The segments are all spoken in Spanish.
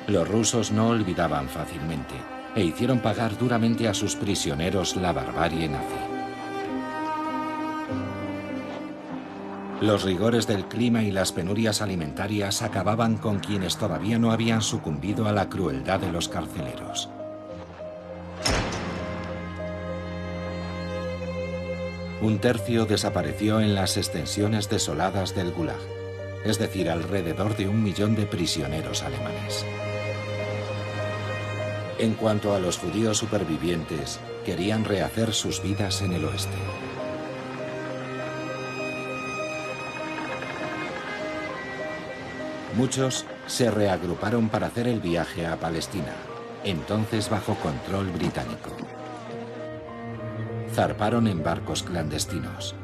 Los rusos no olvidaban fácilmente e hicieron pagar duramente a sus prisioneros la barbarie nazi. Los rigores del clima y las penurias alimentarias acababan con quienes todavía no habían sucumbido a la crueldad de los carceleros. Un tercio desapareció en las extensiones desoladas del Gulag, es decir, alrededor de 1 millón de prisioneros alemanes. En cuanto a los judíos supervivientes, querían rehacer sus vidas en el oeste. Muchos se reagruparon para hacer el viaje a Palestina, entonces bajo control británico. Zarparon en barcos clandestinos.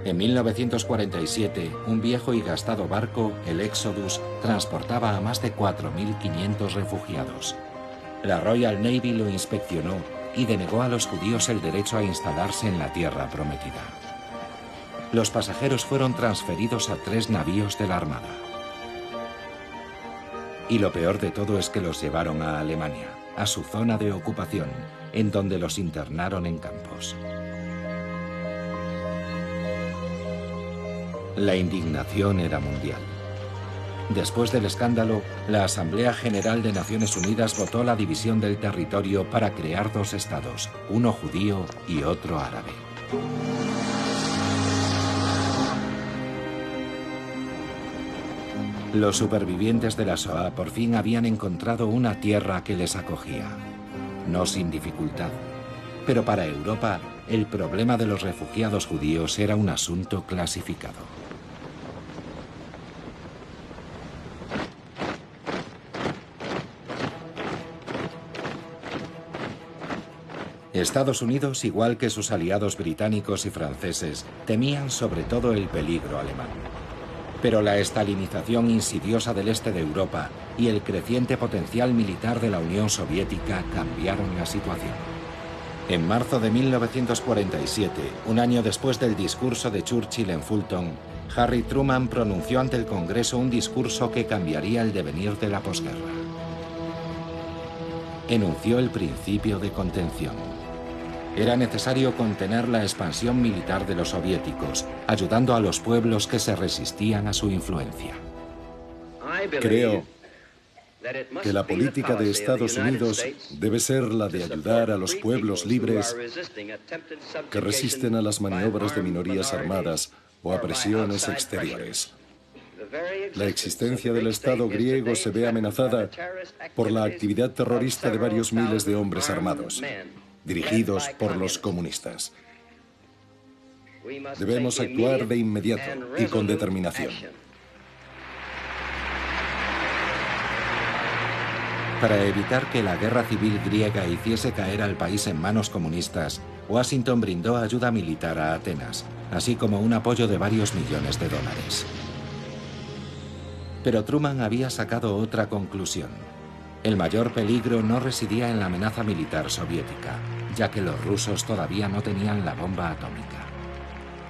En 1947, un viejo y gastado barco, el Exodus, transportaba a más de 4.500 refugiados. La Royal Navy lo inspeccionó y denegó a los judíos el derecho a instalarse en la tierra prometida. Los pasajeros fueron transferidos a 3 navíos de la Armada. Y lo peor de todo es que los llevaron a Alemania, a su zona de ocupación, en donde los internaron en campos. La indignación era mundial. Después del escándalo, la Asamblea General de Naciones Unidas votó la división del territorio para crear 2 estados, uno judío y otro árabe. Los supervivientes de la Shoah por fin habían encontrado una tierra que les acogía. No sin dificultad, pero para Europa el problema de los refugiados judíos era un asunto clasificado. Estados Unidos, igual que sus aliados británicos y franceses, temían sobre todo el peligro alemán. Pero la estalinización insidiosa del este de Europa y el creciente potencial militar de la Unión Soviética cambiaron la situación. En marzo de 1947, un año después del discurso de Churchill en Fulton, Harry Truman pronunció ante el Congreso un discurso que cambiaría el devenir de la posguerra. Enunció el principio de contención. Era necesario contener la expansión militar de los soviéticos, ayudando a los pueblos que se resistían a su influencia. Creo que la política de Estados Unidos debe ser la de ayudar a los pueblos libres que resisten a las maniobras de minorías armadas o a presiones exteriores. La existencia del Estado griego se ve amenazada por la actividad terrorista de varios miles de hombres armados, dirigidos por los comunistas. Debemos actuar de inmediato y con determinación. Para evitar que la guerra civil griega hiciese caer al país en manos comunistas, Washington brindó ayuda militar a Atenas, así como un apoyo de varios millones de dólares. Pero Truman había sacado otra conclusión. El mayor peligro no residía en la amenaza militar soviética, ya que los rusos todavía no tenían la bomba atómica.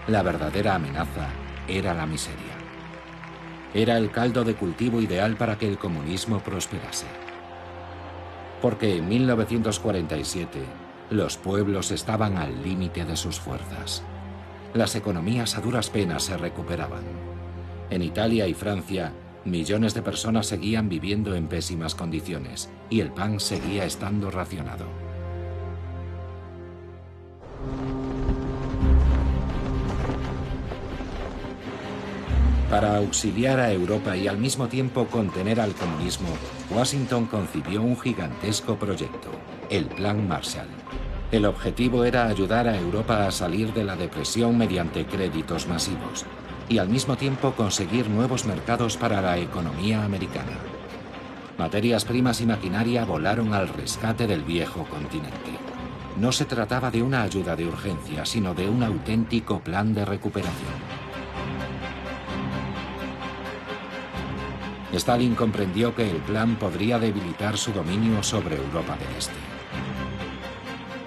La verdadera amenaza era la miseria. Era el caldo de cultivo ideal para que el comunismo prosperase. Porque en 1947 los pueblos estaban al límite de sus fuerzas. Las economías a duras penas se recuperaban. En Italia y Francia, millones de personas seguían viviendo en pésimas condiciones y el pan seguía estando racionado. Para auxiliar a Europa y al mismo tiempo contener al comunismo, Washington concibió un gigantesco proyecto, el Plan Marshall. El objetivo era ayudar a Europa a salir de la depresión mediante créditos masivos y al mismo tiempo conseguir nuevos mercados para la economía americana. Materias primas y maquinaria volaron al rescate del viejo continente. No se trataba de una ayuda de urgencia, sino de un auténtico plan de recuperación. Stalin comprendió que el plan podría debilitar su dominio sobre Europa del Este.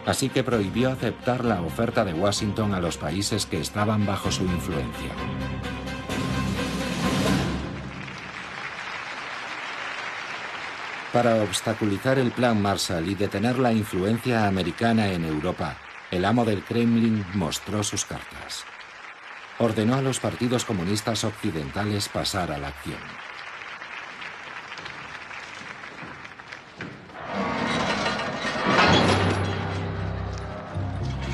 Así que prohibió aceptar la oferta de Washington a los países que estaban bajo su influencia. Para obstaculizar el Plan Marshall y detener la influencia americana en Europa, el amo del Kremlin mostró sus cartas. Ordenó a los partidos comunistas occidentales pasar a la acción.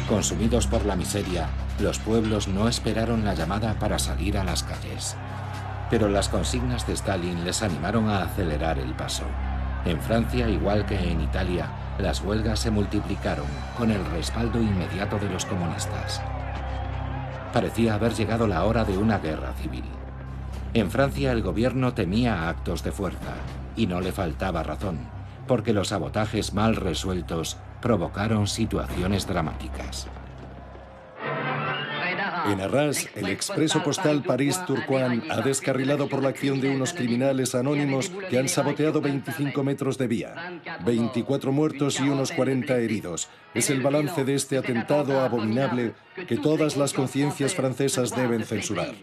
Consumidos por la miseria, los pueblos no esperaron la llamada para salir a las calles. Pero las consignas de Stalin les animaron a acelerar el paso. En Francia, igual que en Italia, las huelgas se multiplicaron con el respaldo inmediato de los comunistas. Parecía haber llegado la hora de una guerra civil. En Francia el gobierno temía actos de fuerza, y no le faltaba razón, porque los sabotajes mal resueltos provocaron situaciones dramáticas. En Arras, el expreso postal París-Tourcoing ha descarrilado por la acción de unos criminales anónimos que han saboteado 25 metros de vía. 24 muertos y unos 40 heridos. Es el balance de este atentado abominable que todas las conciencias francesas deben censurar.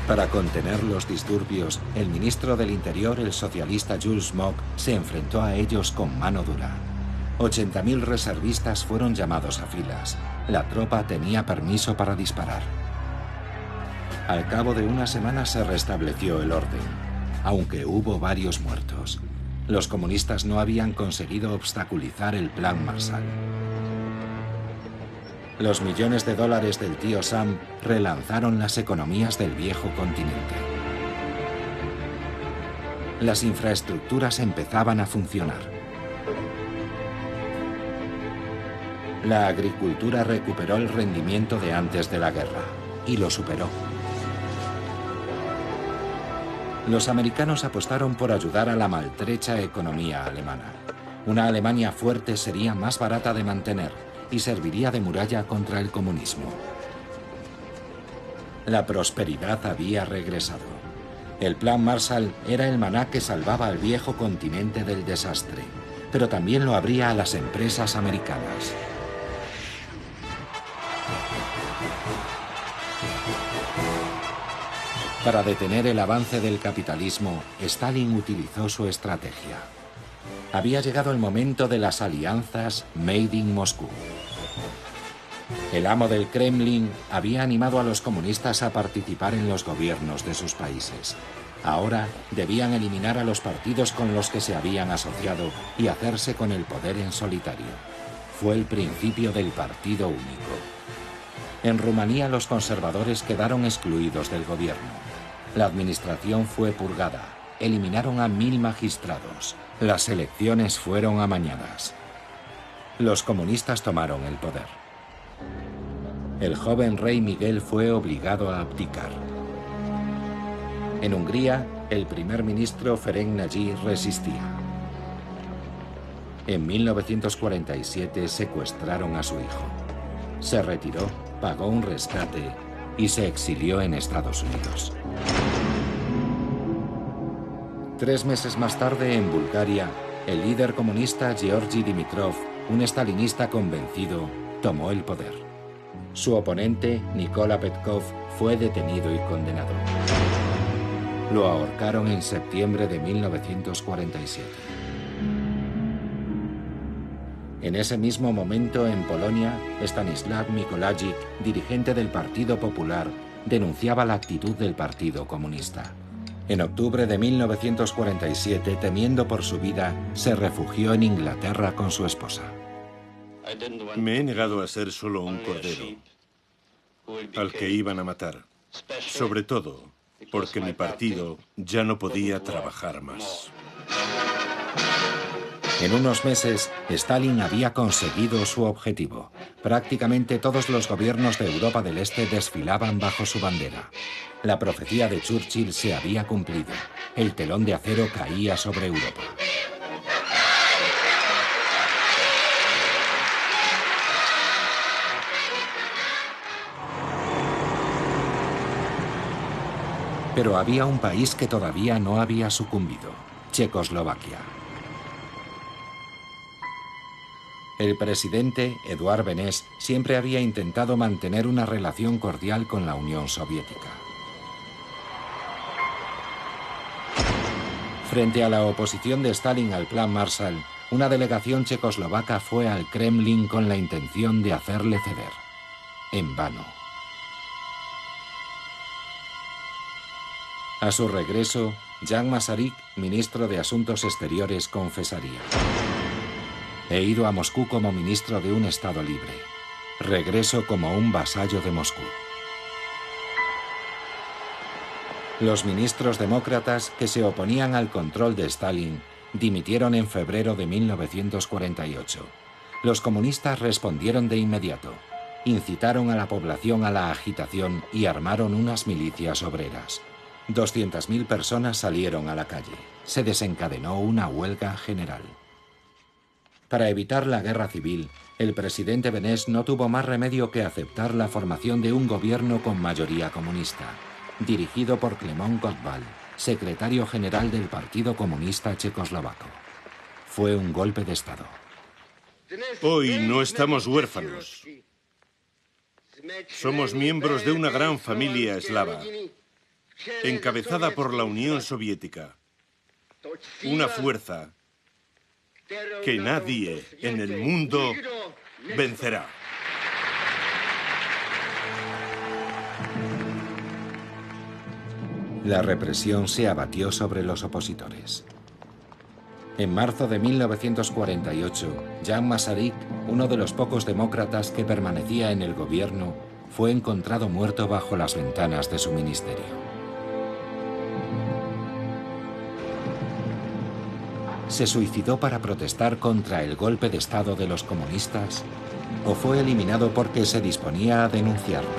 Para contener los disturbios, el ministro del Interior, el socialista Jules Moch, se enfrentó a ellos con mano dura. 80.000 reservistas fueron llamados a filas. La tropa tenía permiso para disparar. Al cabo de una semana se restableció el orden, aunque hubo varios muertos. Los comunistas no habían conseguido obstaculizar el Plan Marshall. Los millones de dólares del tío Sam relanzaron las economías del viejo continente. Las infraestructuras empezaban a funcionar. La agricultura recuperó el rendimiento de antes de la guerra y lo superó. Los americanos apostaron por ayudar a la maltrecha economía alemana. Una Alemania fuerte sería más barata de mantener y serviría de muralla contra el comunismo. La prosperidad había regresado. El Plan Marshall era el maná que salvaba al viejo continente del desastre, pero también lo abría a las empresas americanas. Para detener el avance del capitalismo, Stalin utilizó su estrategia. Había llegado el momento de las alianzas Made in Moscú. El amo del Kremlin había animado a los comunistas a participar en los gobiernos de sus países. Ahora debían eliminar a los partidos con los que se habían asociado y hacerse con el poder en solitario. Fue el principio del partido único. En Rumanía los conservadores quedaron excluidos del gobierno. La administración fue purgada. Eliminaron a 1000 magistrados. Las elecciones fueron amañadas. Los comunistas tomaron el poder. El joven rey Miguel fue obligado a abdicar. En Hungría, el primer ministro Ferenc Nagy resistía. En 1947 secuestraron a su hijo. Se retiró, pagó un rescate y se exilió en Estados Unidos. 3 meses más tarde, en Bulgaria, el líder comunista Georgi Dimitrov, un estalinista convencido, tomó el poder. Su oponente, Nikola Petkov, fue detenido y condenado. Lo ahorcaron en septiembre de 1947. En ese mismo momento, en Polonia, Stanislaw Mikołajczyk, dirigente del Partido Popular, denunciaba la actitud del Partido Comunista. En octubre de 1947, temiendo por su vida, se refugió en Inglaterra con su esposa. Me he negado a ser solo un cordero al que iban a matar, sobre todo porque mi partido ya no podía trabajar más. En unos meses, Stalin había conseguido su objetivo. Prácticamente todos los gobiernos de Europa del Este desfilaban bajo su bandera. La profecía de Churchill se había cumplido. El telón de acero caía sobre Europa. Pero había un país que todavía no había sucumbido: Checoslovaquia. El presidente, Eduard Beneš, siempre había intentado mantener una relación cordial con la Unión Soviética. Frente a la oposición de Stalin al Plan Marshall, una delegación checoslovaca fue al Kremlin con la intención de hacerle ceder. En vano. A su regreso, Jan Masaryk, ministro de Asuntos Exteriores, confesaría: he ido a Moscú como ministro de un Estado libre. Regreso como un vasallo de Moscú. Los ministros demócratas que se oponían al control de Stalin dimitieron en febrero de 1948. Los comunistas respondieron de inmediato. Incitaron a la población a la agitación y armaron unas milicias obreras. 200.000 personas salieron a la calle. Se desencadenó una huelga general. Para evitar la guerra civil, el presidente Beneš no tuvo más remedio que aceptar la formación de un gobierno con mayoría comunista, dirigido por Klemón Gottwald, secretario general del Partido Comunista Checoslovaco. Fue un golpe de Estado. Hoy no estamos huérfanos. Somos miembros de una gran familia eslava, encabezada por la Unión Soviética, una fuerza que nadie en el mundo vencerá. La represión se abatió sobre los opositores. En marzo de 1948, Jan Masaryk, uno de los pocos demócratas que permanecía en el gobierno, fue encontrado muerto bajo las ventanas de su ministerio. ¿Se suicidó para protestar contra el golpe de Estado de los comunistas o fue eliminado porque se disponía a denunciarlo?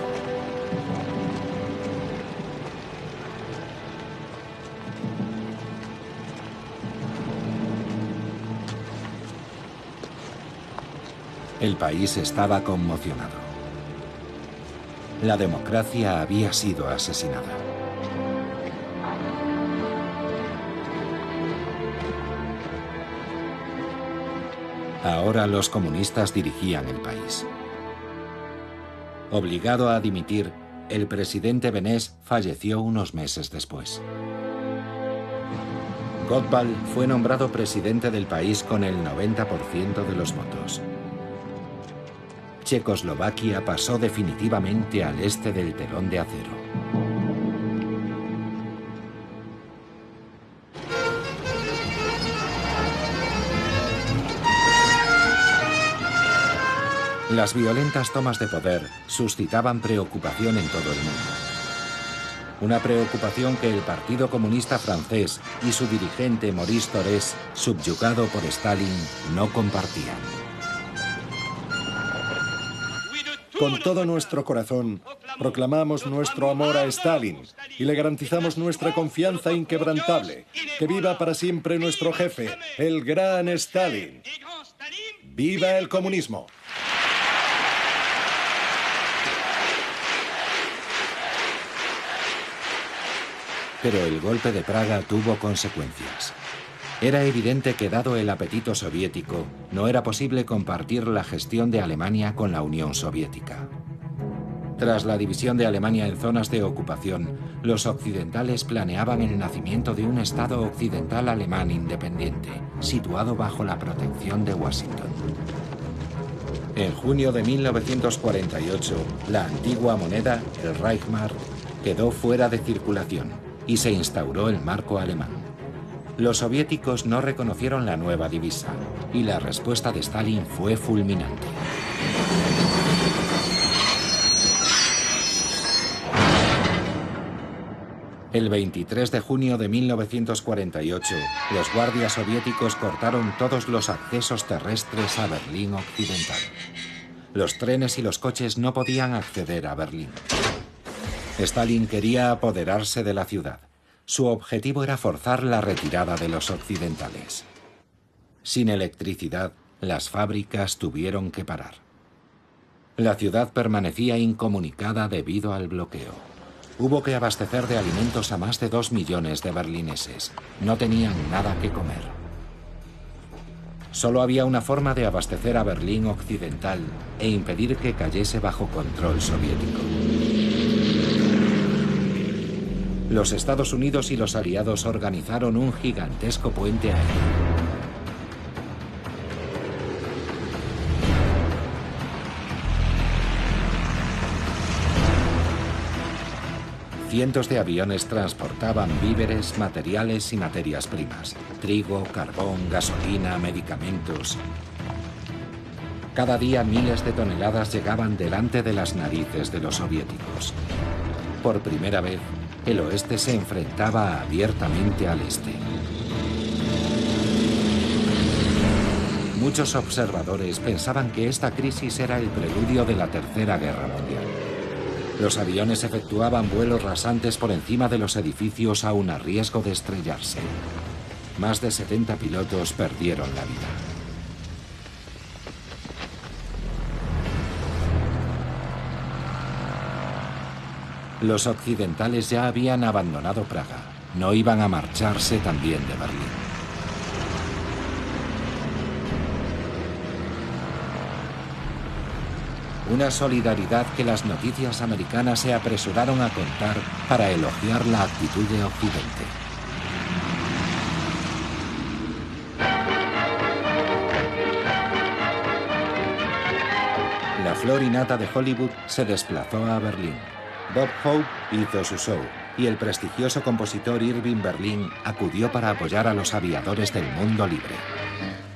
El país estaba conmocionado. La democracia había sido asesinada. Ahora los comunistas dirigían el país. Obligado a dimitir, el presidente Beneš falleció unos meses después. Gottwald fue nombrado presidente del país con el 90% de los votos. Checoslovaquia pasó definitivamente al este del telón de acero. Las violentas tomas de poder suscitaban preocupación en todo el mundo. Una preocupación que el Partido Comunista Francés y su dirigente Maurice Thorez, subyugado por Stalin, no compartían. Con todo nuestro corazón, proclamamos nuestro amor a Stalin y le garantizamos nuestra confianza inquebrantable. Que viva para siempre nuestro jefe, el gran Stalin. ¡Viva el comunismo! Pero el golpe de Praga tuvo consecuencias. Era evidente que, dado el apetito soviético, no era posible compartir la gestión de Alemania con la Unión Soviética. Tras la división de Alemania en zonas de ocupación, los occidentales planeaban el nacimiento de un Estado occidental alemán independiente, situado bajo la protección de Washington. En junio de 1948, la antigua moneda, el Reichsmark, quedó fuera de circulación y se instauró el marco alemán. Los soviéticos no reconocieron la nueva divisa y la respuesta de Stalin fue fulminante. El 23 de junio de 1948, los guardias soviéticos cortaron todos los accesos terrestres a Berlín Occidental. Los trenes y los coches no podían acceder a Berlín. Stalin quería apoderarse de la ciudad. Su objetivo era forzar la retirada de los occidentales. Sin electricidad, las fábricas tuvieron que parar. La ciudad permanecía incomunicada debido al bloqueo. Hubo que abastecer de alimentos a más de 2 millones de berlineses. No tenían nada que comer. Solo había una forma de abastecer a Berlín Occidental e impedir que cayese bajo control soviético. Los Estados Unidos y los aliados organizaron un gigantesco puente aéreo. Cientos de aviones transportaban víveres, materiales y materias primas: trigo, carbón, gasolina, medicamentos. Cada día miles de toneladas llegaban delante de las narices de los soviéticos. Por primera vez, el oeste se enfrentaba abiertamente al este. Muchos observadores pensaban que esta crisis era el preludio de la Tercera Guerra Mundial. Los aviones efectuaban vuelos rasantes por encima de los edificios aún a riesgo de estrellarse. Más de 70 pilotos perdieron la vida. Los occidentales ya habían abandonado Praga. No iban a marcharse también de Berlín. Una solidaridad que las noticias americanas se apresuraron a contar para elogiar la actitud de Occidente. La flor innata de Hollywood se desplazó a Berlín. Bob Hope hizo su show y el prestigioso compositor Irving Berlin acudió para apoyar a los aviadores del mundo libre.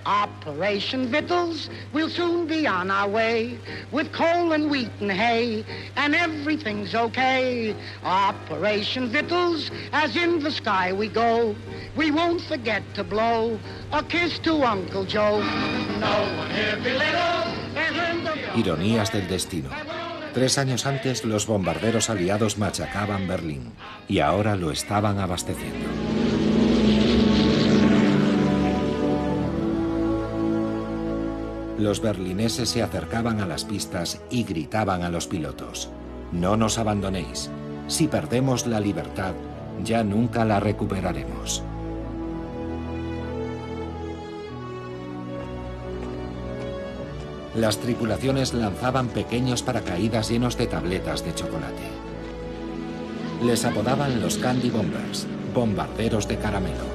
Operation Victuals, we'll soon be on our way with coal and wheat and hay, and everything's okay. Operation Victuals, as in the sky we go, we won't forget to blow a kiss to Uncle Joe. No one here belittle. Ironías del destino. 3 años antes, los bombarderos aliados machacaban Berlín y ahora lo estaban abasteciendo. Los berlineses se acercaban a las pistas y gritaban a los pilotos: «No nos abandonéis. Si perdemos la libertad, ya nunca la recuperaremos». Las tripulaciones lanzaban pequeños paracaídas llenos de tabletas de chocolate. Les apodaban los Candy Bombers, bombarderos de caramelo,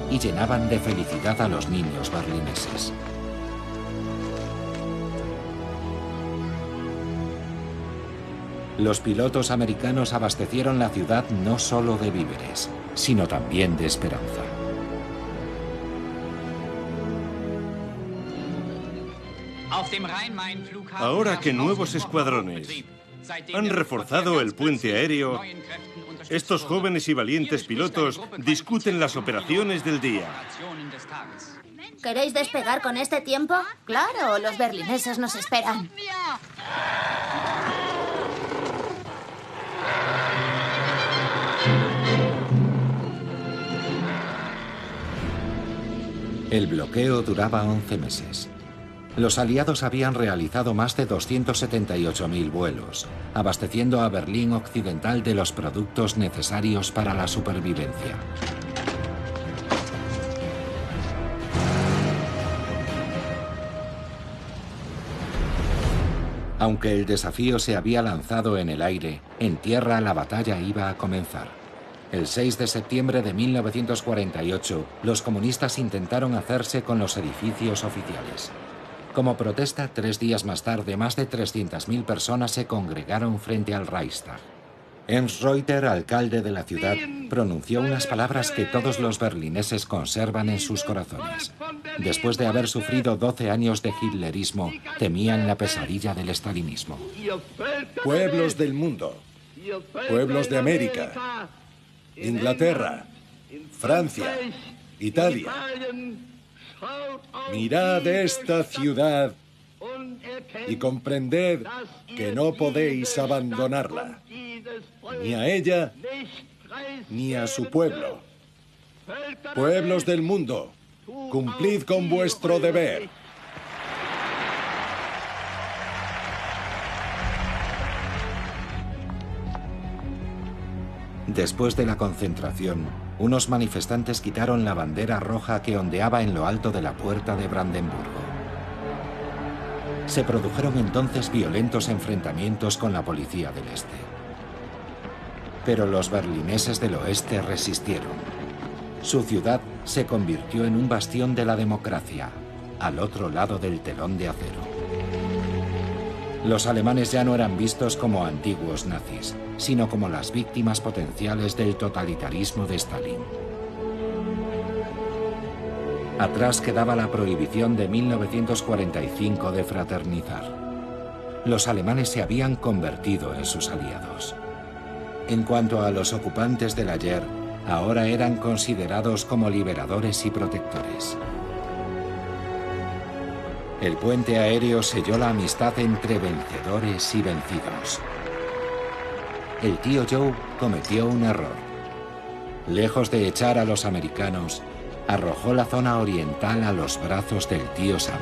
y llenaban de felicidad a los niños berlineses. Los pilotos americanos abastecieron la ciudad no solo de víveres, sino también de esperanza. Ahora que nuevos escuadrones han reforzado el puente aéreo, estos jóvenes y valientes pilotos discuten las operaciones del día. ¿Queréis despegar con este tiempo? Claro, los berlineses nos esperan. El bloqueo duraba 11 meses. Los aliados habían realizado más de 278.000 vuelos, abasteciendo a Berlín Occidental de los productos necesarios para la supervivencia. Aunque el desafío se había lanzado en el aire, en tierra la batalla iba a comenzar. El 6 de septiembre de 1948, los comunistas intentaron hacerse con los edificios oficiales. Como protesta, 3 días más tarde, más de 300.000 personas se congregaron frente al Reichstag. Ernst Reuter, alcalde de la ciudad, pronunció unas palabras que todos los berlineses conservan en sus corazones. Después de haber sufrido 12 años de hitlerismo, temían la pesadilla del estalinismo. Pueblos del mundo, pueblos de América, Inglaterra, Francia, Italia. Mirad esta ciudad y comprended que no podéis abandonarla, ni a ella, ni a su pueblo. Pueblos del mundo, cumplid con vuestro deber. Después de la concentración, unos manifestantes quitaron la bandera roja que ondeaba en lo alto de la puerta de Brandenburgo. Se produjeron entonces violentos enfrentamientos con la policía del este. Pero los berlineses del oeste resistieron. Su ciudad se convirtió en un bastión de la democracia, al otro lado del telón de acero. Los alemanes ya no eran vistos como antiguos nazis, sino como las víctimas potenciales del totalitarismo de Stalin. Atrás quedaba la prohibición de 1945 de fraternizar. Los alemanes se habían convertido en sus aliados. En cuanto a los ocupantes del ayer, ahora eran considerados como liberadores y protectores. El puente aéreo selló la amistad entre vencedores y vencidos. El tío Joe cometió un error. Lejos de echar a los americanos, arrojó la zona oriental a los brazos del tío Sam.